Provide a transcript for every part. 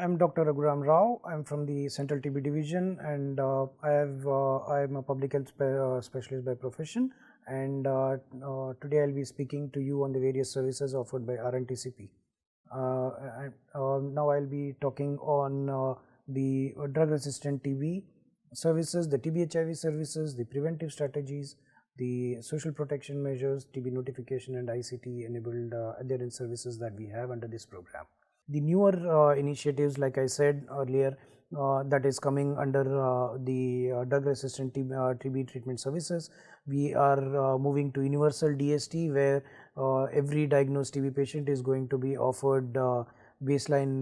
I'm Dr. Raghuram Rao. I'm from the Central TB Division, and I am a public health specialist by profession. And today I'll be speaking to you on the various services offered by RNTCP. Now I'll be talking on the drug-resistant TB services, the TB HIV services, the preventive strategies, the social protection measures, TB notification, and ICT-enabled adherence services that we have under this program. The newer initiatives, like I said earlier, that is coming under the drug-resistant TB treatment services. We are moving to universal DST, where every diagnosed TB patient is going to be offered baseline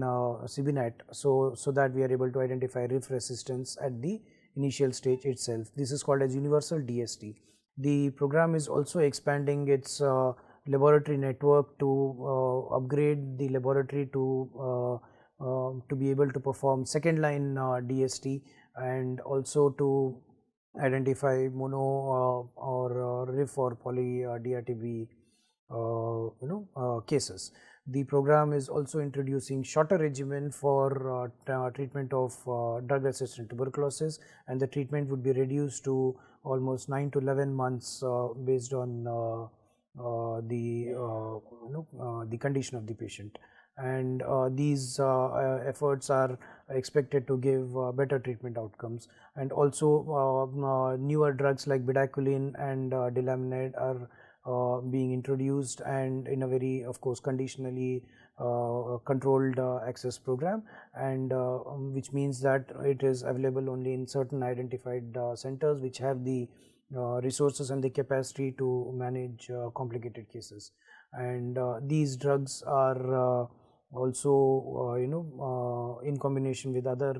CBNAT, so that we are able to identify RIF resistance at the initial stage itself. This is called as universal DST. The program is also expanding its laboratory network to upgrade the laboratory to be able to perform second line DST, and also to identify mono or RIF or poly DRTB cases. The program is also introducing shorter regimen for treatment of drug-resistant tuberculosis, and the treatment would be reduced to almost 9 to 11 months based on the condition of the patient. And these efforts are expected to give better treatment outcomes. And also newer drugs like bedaquiline and delaminid are being introduced, and in a very, of course, conditionally controlled access program, and which means that it is available only in certain identified centers which have the resources and the capacity to manage complicated cases. And these drugs are also in combination with other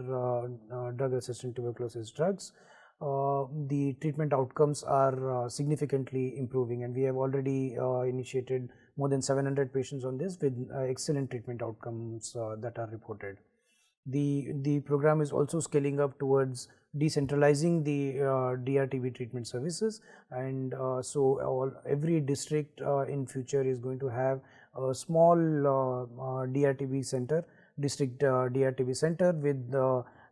drug resistant tuberculosis drugs. The treatment outcomes are significantly improving, and we have already initiated more than 700 patients on this with excellent treatment outcomes that are reported. The program is also scaling up towards decentralizing the DRTB treatment services, and so every district in future is going to have a small DRTB center, district DRTB center with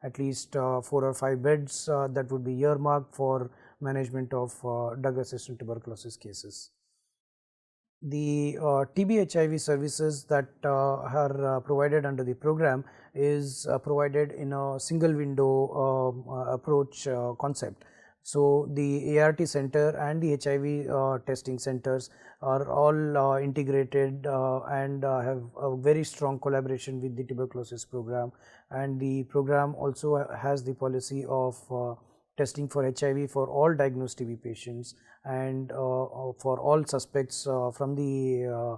at least 4 or 5 beds that would be earmarked for management of drug-resistant tuberculosis cases. The TB HIV services that are provided under the program is provided in a single window approach concept. So the ART center and the HIV testing centers are all integrated and have a very strong collaboration with the tuberculosis program, and the program also has the policy of testing for HIV for all diagnosed TB patients, and for all suspects from the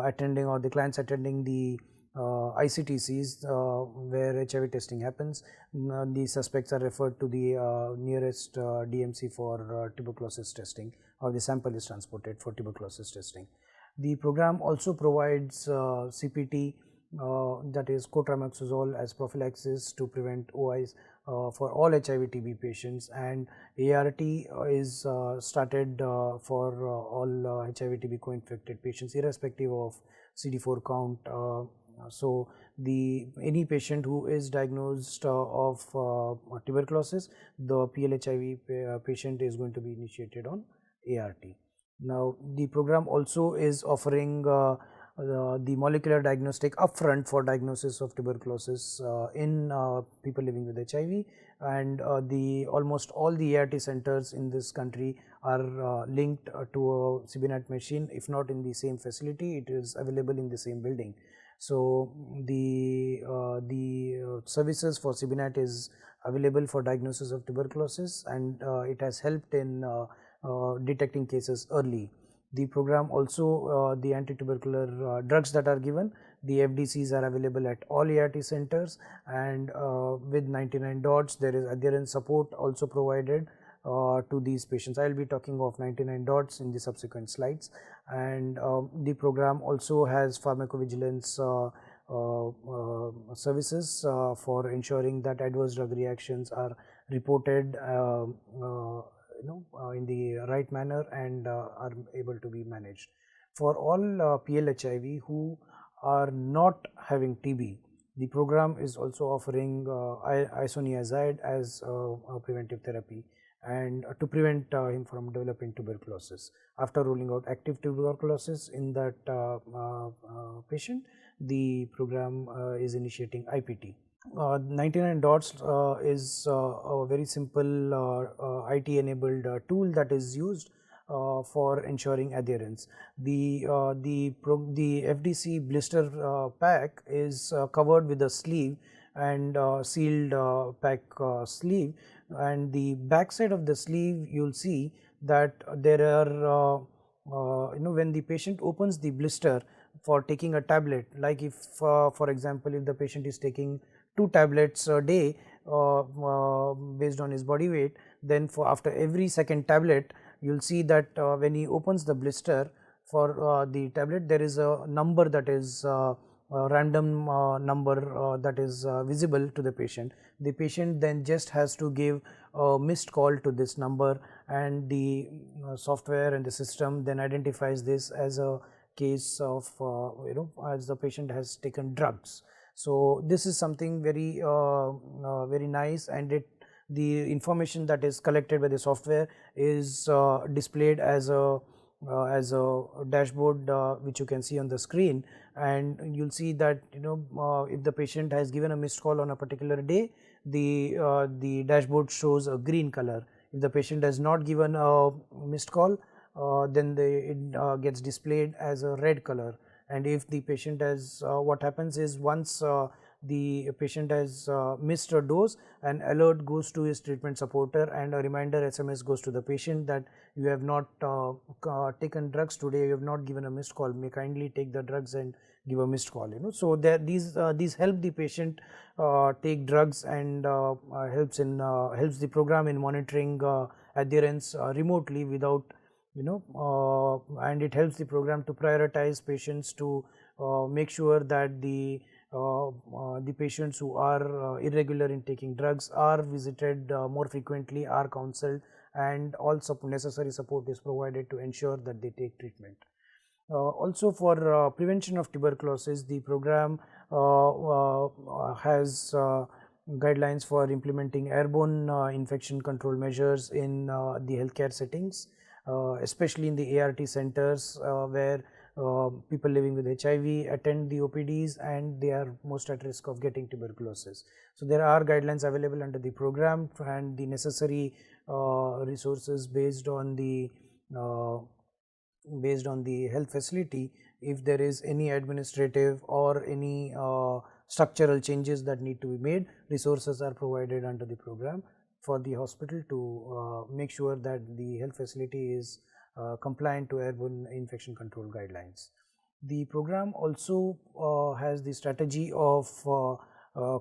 attending or the clients attending the ICTCs where HIV testing happens. The suspects are referred to the nearest DMC for tuberculosis testing, or the sample is transported for tuberculosis testing. The program also provides CPT, that is cotrimoxazole, as prophylaxis to prevent OIs for all HIV TB patients, and ART is started for all HIV TB co-infected patients irrespective of CD4 count. So any patient who is diagnosed of tuberculosis, the PLHIV patient is going to be initiated on ART. Now the program also is offering the molecular diagnostic upfront for diagnosis of tuberculosis in people living with HIV, and almost all the ART centers in this country are linked to a CBNAT machine. If not in the same facility, it is available in the same building. So the services for CBNAT is available for diagnosis of tuberculosis, and it has helped in detecting cases early. The program also, the anti-tubercular drugs that are given, the FDCs are available at all ART centers, and with 99 dots there is adherence support also provided to these patients. I will be talking of 99 dots in the subsequent slides. And the program also has pharmacovigilance services for ensuring that adverse drug reactions are reported in the right manner and are able to be managed. For all PLHIV who are not having TB, The program is also offering Isoniazid as a preventive therapy, and to prevent him from developing tuberculosis. After ruling out active tuberculosis in that patient, the program is initiating IPT. 99 dots is a very simple IT enabled tool that is used for ensuring adherence. The FDC blister pack is covered with a sleeve and sealed pack sleeve, and the back side of the sleeve you will see that there are when the patient opens the blister for taking a tablet, like if for example if the patient is taking 2 tablets a day based on his body weight, then for after every second tablet you will see that when he opens the blister for the tablet, there is a number that is a random number that is visible to the patient. The patient then just has to give a missed call to this number, and the software and the system then identifies this as a case of as the patient has taken drugs. So this is something very very nice, and the information that is collected by the software is displayed as a dashboard which you can see on the screen, and you'll see that if the patient has given a missed call on a particular day, the dashboard shows a green color. If the patient has not given a missed call, then it gets displayed as a red color. And if the patient has what happens is, once the patient has missed a dose, an alert goes to his treatment supporter and a reminder SMS goes to the patient that you have not taken drugs today, you have not given a missed call, may kindly take the drugs and give a missed call. So that these help the patient take drugs, and helps the program in monitoring adherence remotely without and it helps the program to prioritize patients to make sure that the patients who are irregular in taking drugs are visited more frequently, are counseled, and all necessary support is provided to ensure that they take treatment. Also, for prevention of tuberculosis, the program has guidelines for implementing airborne infection control measures in the healthcare settings, especially in the ART centers where people living with HIV attend the OPDs and they are most at risk of getting tuberculosis. So there are guidelines available under the program, and the necessary resources based on the health facility. If there is any administrative or any structural changes that need to be made, resources are provided under the program for the hospital to make sure that the health facility is compliant to airborne infection control guidelines. The program also has the strategy of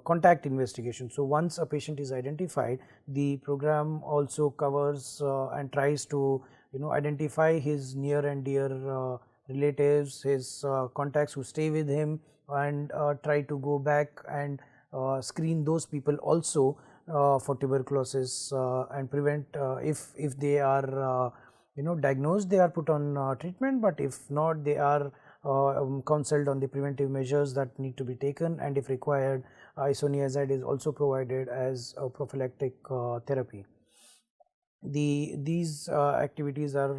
contact investigation. So once a patient is identified, the program also covers and tries to identify his near and dear relatives, his contacts who stay with him, and try to go back and screen those people also for tuberculosis and prevent if they are diagnosed, they are put on treatment, but if not, they are counseled on the preventive measures that need to be taken, and if required, isoniazid is also provided as a prophylactic therapy. These activities are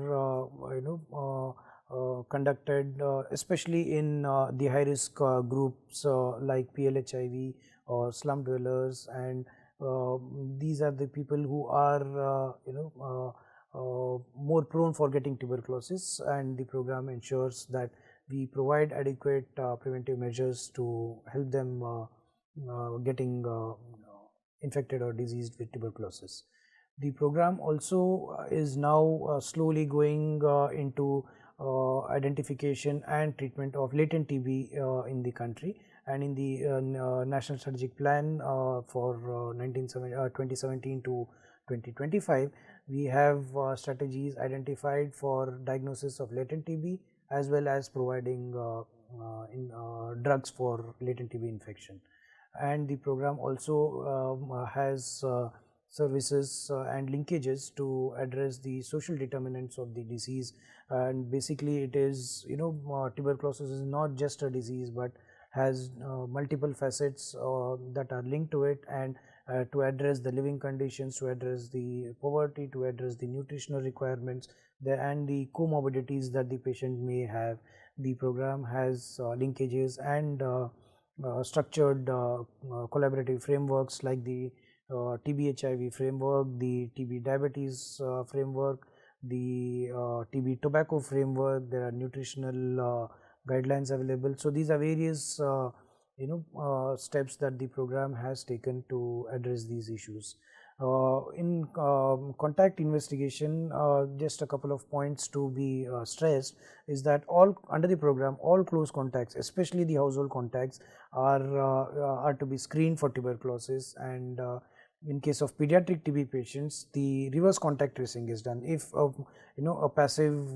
conducted especially in the high risk groups like PLHIV or slum dwellers, and these are the people who are more prone for getting tuberculosis, and the program ensures that we provide adequate preventive measures to help them getting infected or diseased with tuberculosis. The program also is now slowly going into identification and treatment of latent TB in the country, and in the National Strategic Plan for 2017 to 2025, we have strategies identified for diagnosis of latent TB as well as providing drugs for latent TB infection. And the program also has services and linkages to address the social determinants of the disease, and basically it is tuberculosis is not just a disease but has multiple facets that are linked to it, and to address the living conditions, to address the poverty, to address the nutritional requirements, and the comorbidities that the patient may have. The program has linkages and structured collaborative frameworks like the TB HIV framework, the TB diabetes framework, the TB tobacco framework. There are nutritional guidelines available. So these are various steps that the program has taken to address these issues. In contact investigation, just a couple of points to be stressed is that under the program, all close contacts, especially the household contacts, are to be screened for tuberculosis, and in case of pediatric TB patients, the reverse contact tracing is done. If a passive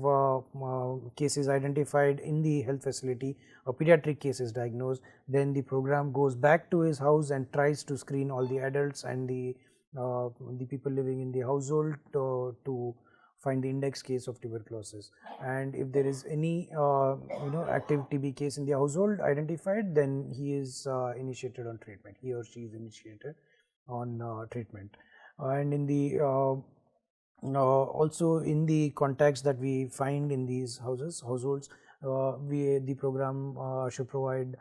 case is identified in the health facility, a pediatric case is diagnosed, then the program goes back to his house and tries to screen all the adults and the people living in the household to find the index case of tuberculosis. And if there is any active TB case in the household identified, then he is initiated on treatment. He or she is initiated on treatment. And in the also in the contacts that we find in these households, the program should provide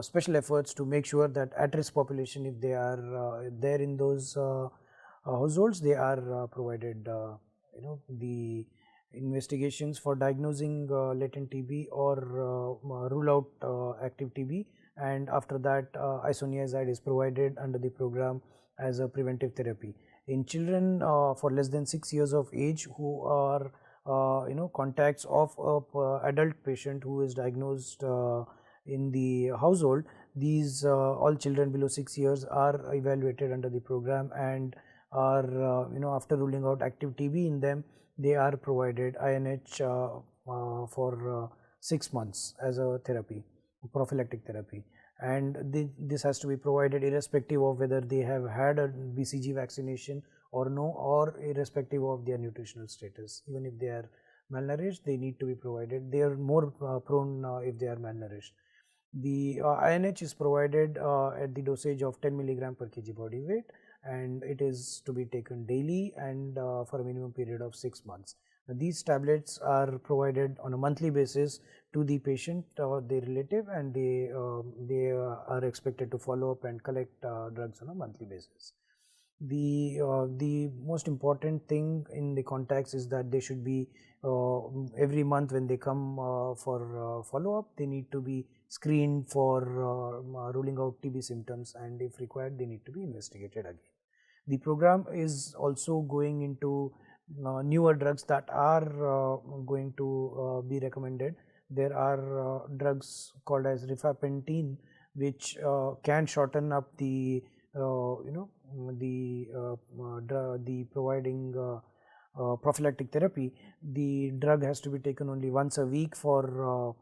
special efforts to make sure that at-risk population, if they are there in those households, they are provided the investigations for diagnosing latent TB or rule out active TB, and after that Isoniazid is provided under the program as a preventive therapy. In children for less than 6 years of age who are contacts of a adult patient who is diagnosed in the household, these all children below 6 years are evaluated under the program, and are after ruling out active TB in them, they are provided INH for 6 months as a therapy, prophylactic therapy. And this has to be provided irrespective of whether they have had a BCG vaccination or no, or irrespective of their nutritional status. Even if they are malnourished, they need to be provided. They are more prone if they are malnourished. The INH is provided at the dosage of 10 milligram per kg body weight, and it is to be taken daily and for a minimum period of 6 months. These tablets are provided on a monthly basis to the patient or their relative, and they are expected to follow up and collect drugs on a monthly basis. The most important thing in the contacts is that they should be every month when they come for follow up, they need to be screened for ruling out TB symptoms, and if required, they need to be investigated again. The program is also going into newer drugs that are going to be recommended. There are drugs called as rifampicin, which can shorten up the providing prophylactic therapy. The drug has to be taken only once a week for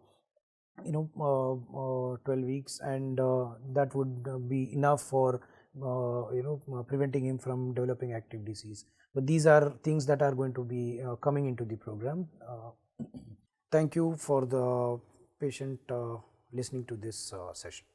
12 weeks, and that would be enough for preventing him from developing active disease. But these are things that are going to be coming into the program. Thank you for the patient listening to this session.